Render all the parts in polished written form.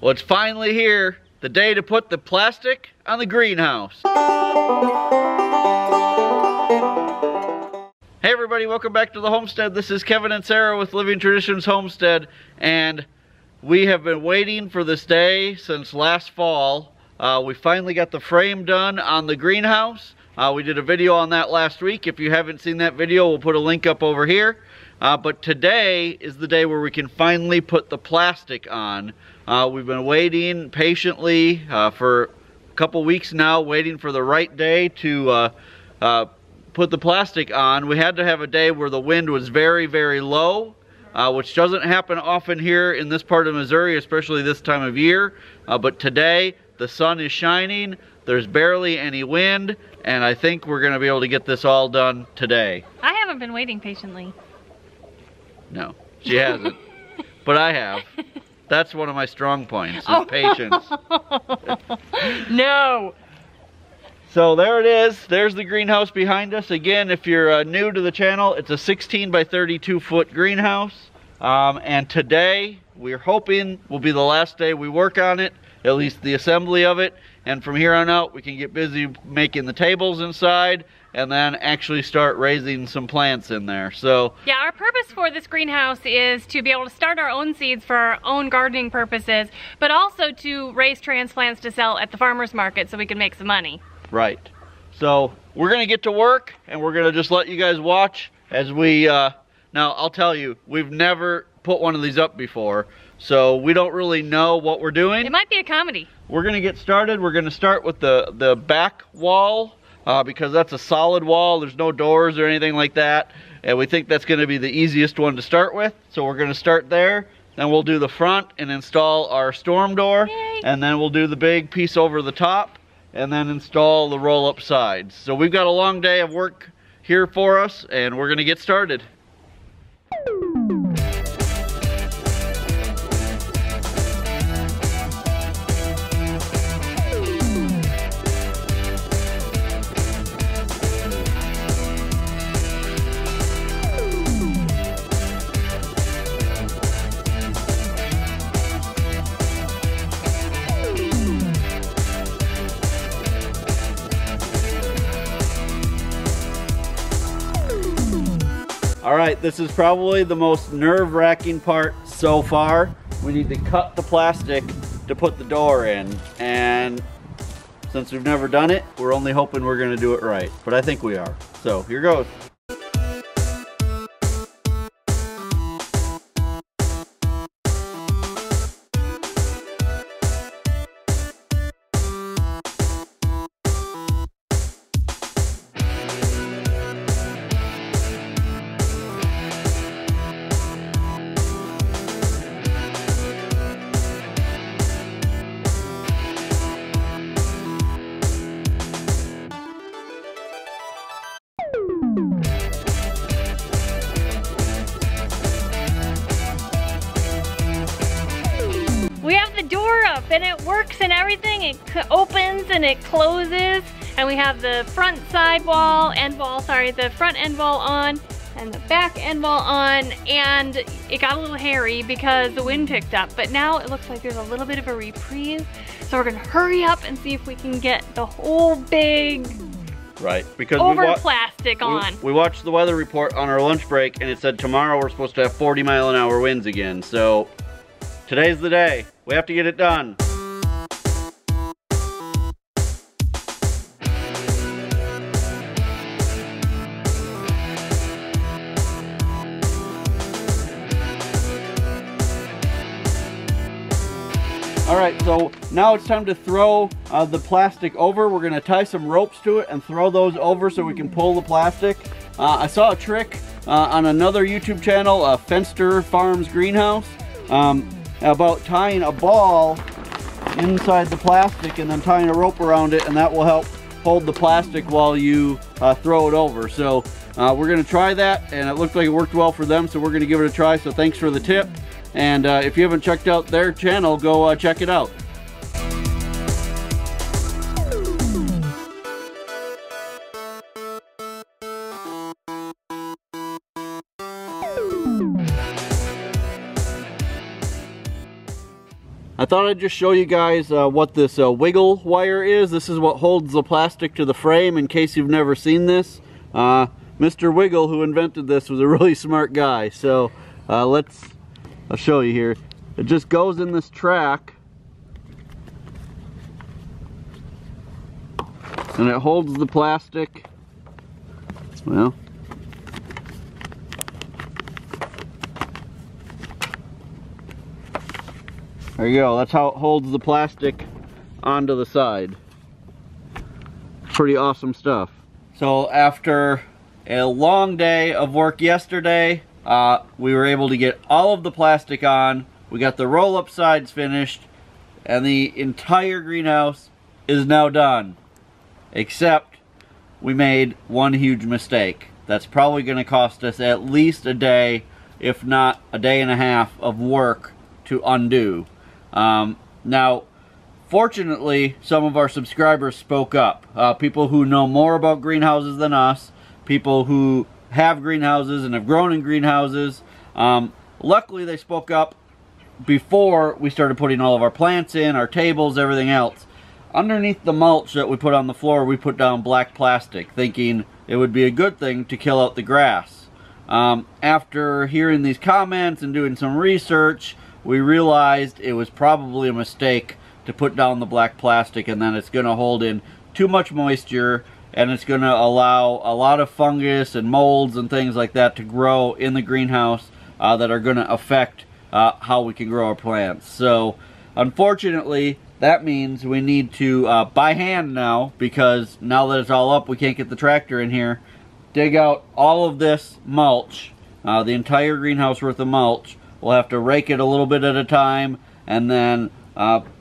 Well, it's finally here, the day to put the plastic on the greenhouse. Hey everybody, welcome back to the homestead. This is Kevin and Sarah with Living Traditions Homestead, and we have been waiting for this day since last fall. We finally got the frame done on the greenhouse. We did a video on that last week. If you haven't seen that video, we'll put a link up over here. But today is the day where we can finally put the plastic on. We've been waiting patiently for a couple weeks now, waiting for the right day to put the plastic on. We had to have a day where the wind was very, very low, which doesn't happen often here in this part of Missouri, especially this time of year. But today, the sun is shining, there's barely any wind, and I think we're gonna be able to get this all done today. I haven't been waiting patiently. No, she hasn't, but I have. That's one of my strong points, is patience. No. So there it is. There's the greenhouse behind us. Again, if you're new to the channel, it's a 16 by 32 foot greenhouse. And today, we're hoping will be the last day we work on it, at least the assembly of it. And from here on out, we can get busy making the tables inside and then actually start raising some plants in there. So yeah, our purpose for this greenhouse is to be able to start our own seeds for our own gardening purposes, but also to raise transplants to sell at the farmer's market so we can make some money. Right. So we're gonna get to work and we're gonna just let you guys watch as we, now I'll tell you, we've never put one of these up before, so we don't really know what we're doing. It might be a comedy. We're gonna get started. We're gonna start with the back wall because that's a solid wall. There's no doors or anything like that. And we think that's gonna be the easiest one to start with. So we're gonna start there. Then we'll do the front and install our storm door. Yay. And then we'll do the big piece over the top and then install the roll-up sides. So we've got a long day of work here for us and we're gonna get started. All right, this is probably the most nerve-wracking part so far. We need to cut the plastic to put the door in. And since we've never done it, we're only hoping we're gonna do it right. But I think we are. So here goes. We have the door up and it works and everything. It opens and it closes. And we have the front side wall, the front end wall on and the back end wall on. And it got a little hairy because the wind picked up. But now it looks like there's a little bit of a reprieve. So we're gonna hurry up and see if we can get the whole big because plastic on. We watched the weather report on our lunch break and it said tomorrow we're supposed to have 40-mile-an-hour winds again. So today's the day. We have to get it done. All right, so now it's time to throw the plastic over. We're gonna tie some ropes to it and throw those over so we can pull the plastic. I saw a trick on another YouTube channel, Fenster Farms Greenhouse, about tying a ball inside the plastic and then tying a rope around it, and that will help hold the plastic while you throw it over. So we're gonna try that, and it looked like it worked well for them, so we're gonna give it a try. So thanks for the tip. And if you haven't checked out their channel, go check it out. thought I'd just show you guys what this wiggle wire is. This is what holds the plastic to the frame, in case you've never seen this. Mr. Wiggle, who invented this, was a really smart guy. So I'll show you here. It just goes in this track, and it holds the plastic. Well, there you go. That's how it holds the plastic onto the side. Pretty awesome stuff. So after a long day of work yesterday, we were able to get all of the plastic on. We got the roll-up sides finished, and the entire greenhouse is now done. Except we made one huge mistake. That's probably going to cost us at least a day, if not a day and a half of work to undo. Now, fortunately, some of our subscribers spoke up. People who know more about greenhouses than us, people who have greenhouses and have grown in greenhouses. Luckily, they spoke up before we started putting all of our plants in, our tables, everything else. Underneath the mulch that we put on the floor, we put down black plastic, thinking it would be a good thing to kill out the grass. After hearing these comments and doing some research, we realized it was probably a mistake to put down the black plastic, and then it's going to hold in too much moisture, and it's going to allow a lot of fungus and molds and things like that to grow in the greenhouse that are going to affect how we can grow our plants. So unfortunately, that means we need to by hand now, because now that it's all up, we can't get the tractor in here, dig out all of this mulch, the entire greenhouse worth of mulch. We'll have to rake it a little bit at a time, and then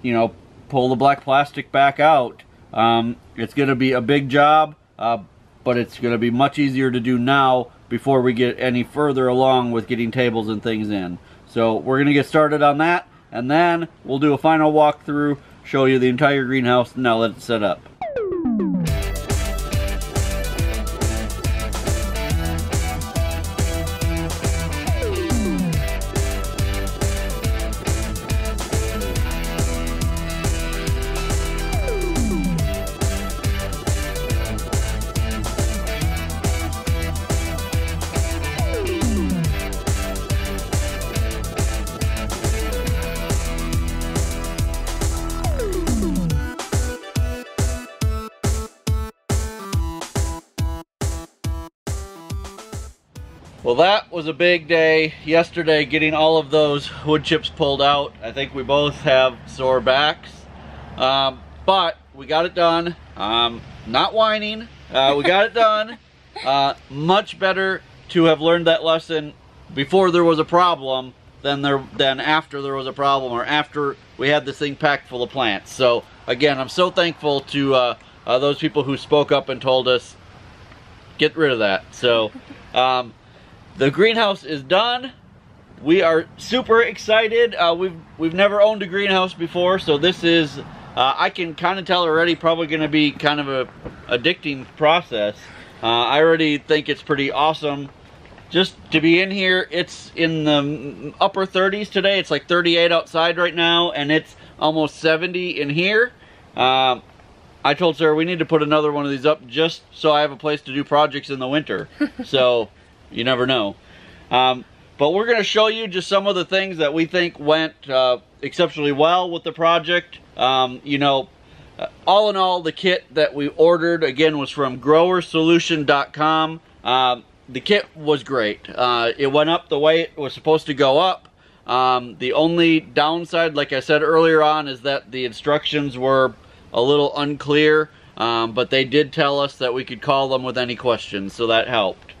you know, pull the black plastic back out. It's going to be a big job, but it's going to be much easier to do now before we get any further along with getting tables and things in. So we're going to get started on that, and then we'll do a final walkthrough, show you the entire greenhouse now that it's set up. Well, that was a big day yesterday, getting all of those wood chips pulled out. I think we both have sore backs, but we got it done. Not whining, we got it done. Much better to have learned that lesson before there was a problem than after there was a problem, or after we had this thing packed full of plants. So again, I'm so thankful to those people who spoke up and told us, get rid of that. So the greenhouse is done. We are super excited. We've never owned a greenhouse before, so this is, I can kind of tell already, probably going to be kind of a addicting process. I already think it's pretty awesome just to be in here. It's in the upper 30s today. It's like 38 outside right now, and it's almost 70 in here. I told Sarah we need to put another one of these up just so I have a place to do projects in the winter. So you never know. But we're going to show you just some of the things that we think went exceptionally well with the project. You know, all in all, the kit that we ordered, again, was from growersolution.com. The kit was great. It went up the way it was supposed to go up. The only downside, like I said earlier on, is that the instructions were a little unclear, but they did tell us that we could call them with any questions, so that helped.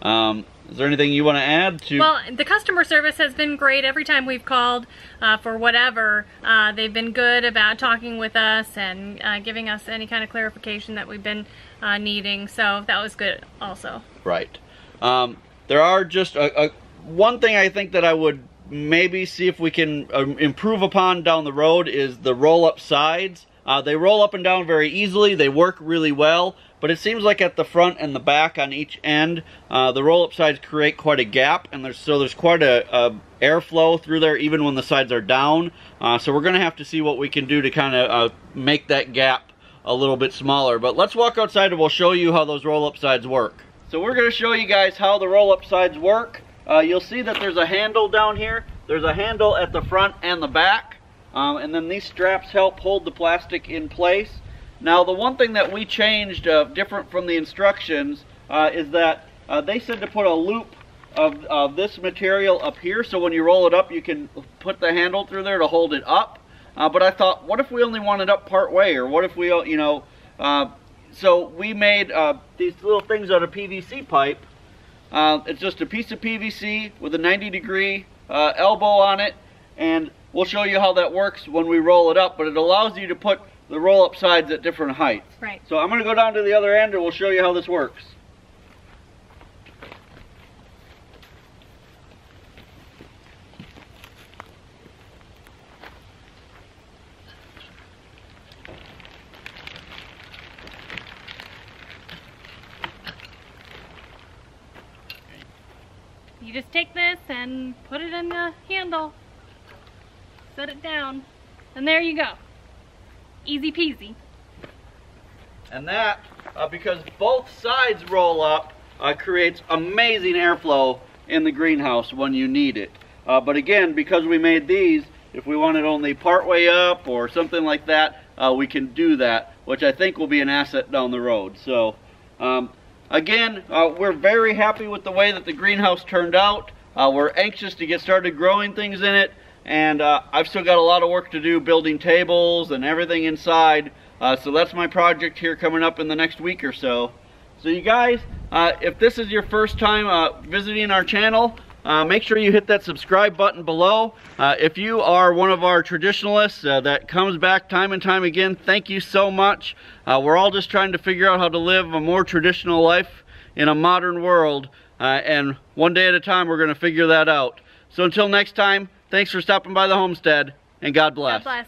Is there anything you want to add to? Well, the customer service has been great every time we've called for whatever. They've been good about talking with us and giving us any kind of clarification that we've been needing, so that was good also. Right. There are just one thing I think that I would maybe see if we can improve upon down the road is the roll-up sides. They roll up and down very easily. They work really well, but it seems like at the front and the back on each end, the roll-up sides create quite a gap, and there's quite a airflow through there even when the sides are down. So we're going to have to see what we can do to kind of make that gap a little bit smaller. But let's walk outside and we'll show you how those roll-up sides work. So we're going to show you guys how the roll-up sides work. You'll see that there's a handle down here. There's a handle at the front and the back. And then these straps help hold the plastic in place. Now the one thing that we changed different from the instructions is that they said to put a loop of this material up here, so when you roll it up you can put the handle through there to hold it up. But I thought, what if we only want it up part way, or what if we, so we made these little things out of PVC pipe. It's just a piece of PVC with a 90-degree elbow on it, and we'll show you how that works when we roll it up, but it allows you to put the roll-up sides at different heights. Right. So I'm going to go down to the other end and we'll show you how this works. You just take this and put it in the handle, set it down, and there you go. Easy peasy. And that, because both sides roll up, creates amazing airflow in the greenhouse when you need it. But again, because we made these, if we want it only part way up or something like that, we can do that, which I think will be an asset down the road. So again, we're very happy with the way that the greenhouse turned out. We're anxious to get started growing things in it, and I've still got a lot of work to do building tables and everything inside. So that's my project here coming up in the next week or so. So you guys, if this is your first time visiting our channel, make sure you hit that subscribe button below. If you are one of our traditionalists that comes back time and time again, thank you so much. We're all just trying to figure out how to live a more traditional life in a modern world, and one day at a time we're going to figure that out. So until next time, thanks for stopping by the homestead, and God bless. God bless.